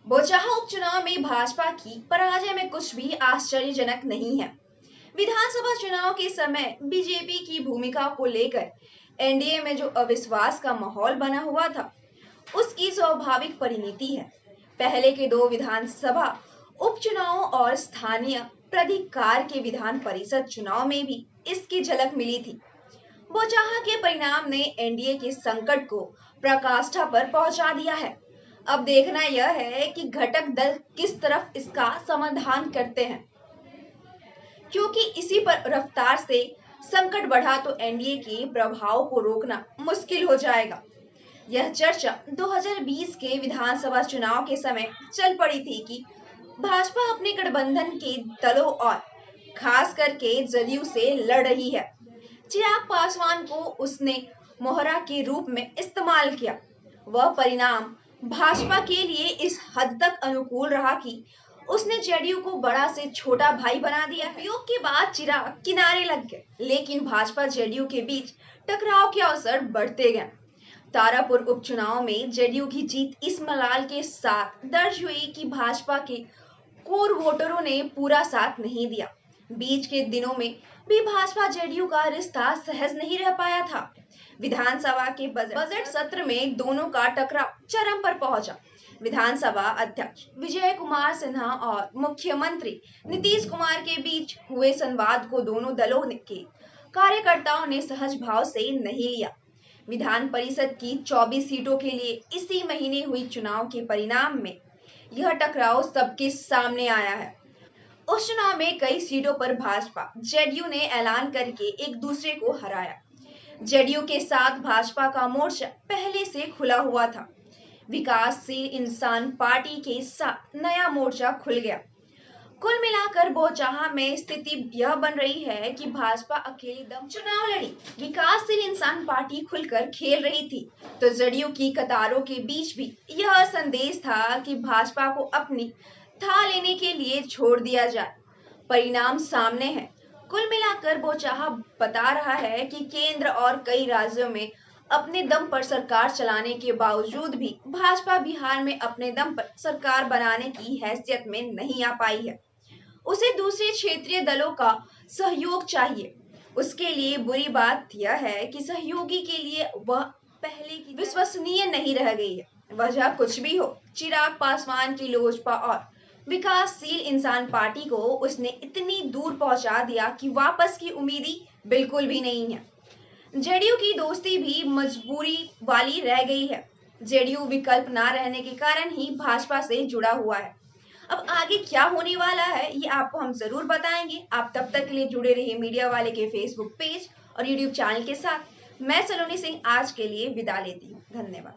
बोचाहा उपचुनाव में भाजपा की पराजय में कुछ भी आश्चर्यजनक नहीं है। विधानसभा चुनाव के समय बीजेपी की भूमिका को लेकर एनडीए में जो अविश्वास का माहौल बना हुआ था, उसकी स्वाभाविक परिणति है। पहले के दो विधानसभा उपचुनावों और स्थानीय प्राधिकार के विधान परिषद चुनाव में भी इसकी झलक मिली थी। बोचाहा के परिणाम ने एनडीए के संकट को पराकाष्ठा पर पहुंचा दिया है। अब देखना यह है कि घटक दल किस तरफ इसका समाधान करते हैं, क्योंकि इसी पर रफ्तार से संकट बढ़ा तो एनडीए के प्रभाव को रोकना मुश्किल हो जाएगा। यह चर्चा 2020 के विधानसभा चुनाव के समय चल पड़ी थी कि भाजपा अपने गठबंधन के दलों और खास करके जदयू से लड़ रही है। चिराग पासवान को उसने मोहरा के रूप में इस्तेमाल किया। वह परिणाम भाजपा के लिए इस हद तक अनुकूल रहा कि उसने जेडीयू को बड़ा से छोटा भाई बना दिया। उपयोग के बाद चिराग किनारे लग गए, लेकिन भाजपा जेडीयू के बीच टकराव के अवसर बढ़ते गए। तारापुर उपचुनाव में जेडीयू की जीत इस मलाल के साथ दर्ज हुई कि भाजपा के कोर वोटरों ने पूरा साथ नहीं दिया। बीच के दिनों में भी भाजपा जेडीयू का रिश्ता सहज नहीं रह पाया था। विधानसभा के बजट सत्र में दोनों का टकराव चरम पर पहुंचा। विधानसभा अध्यक्ष विजय कुमार सिन्हा और मुख्यमंत्री नीतीश कुमार के बीच हुए संवाद को दोनों दलों के कार्यकर्ताओं ने सहज भाव से नहीं लिया। विधान परिषद की 24 सीटों के लिए इसी महीने हुई चुनाव के परिणाम में यह टकराव सबके सामने आया है। उस चुनाव में कई सीटों पर भाजपा जेडीयू ने ऐलान करके एक दूसरे को हराया। जेडीयू के साथ भाजपा का मोर्चा पहले से खुला हुआ था। विकासशील इंसान पार्टी के साथ नया मोर्चा खुल गया। कुल मिलाकर बोचाहा में स्थिति यह बन रही है कि भाजपा अकेली दम चुनाव लड़ी, विकासशील इंसान पार्टी खुलकर खेल रही थी, तो जेडीयू की कतारों के बीच भी यह संदेश था कि भाजपा को अपनी था लेने के लिए छोड़ दिया जाए। परिणाम सामने है। कुल मिलाकर बोचाहा बता रहा है कि केंद्र और कई राज्यों में अपने दम पर सरकार चलाने के बावजूद भी भाजपा बिहार में अपने दम पर सरकार बनाने की हैसियत में नहीं आ पाई है। उसे दूसरे क्षेत्रीय दलों का सहयोग चाहिए। उसके लिए बुरी बात यह है कि सहयोगी के लिए वह पहले की विश्वसनीय नहीं रह गई है। वजह कुछ भी हो, चिराग पासवान की लोजपा और विकासशील इंसान पार्टी को उसने इतनी दूर पहुंचा दिया कि वापस की उम्मीद ही बिल्कुल भी नहीं है। जेडीयू की दोस्ती भी मजबूरी वाली रह गई है। जेडीयू विकल्प ना रहने के कारण ही भाजपा से जुड़ा हुआ है। अब आगे क्या होने वाला है ये आपको हम जरूर बताएंगे। आप तब तक के लिए जुड़े रहिए मीडिया वाले के फेसबुक पेज और यूट्यूब चैनल के साथ। मैं सलोनी सिंह आज के लिए विदा लेती हूँ। धन्यवाद।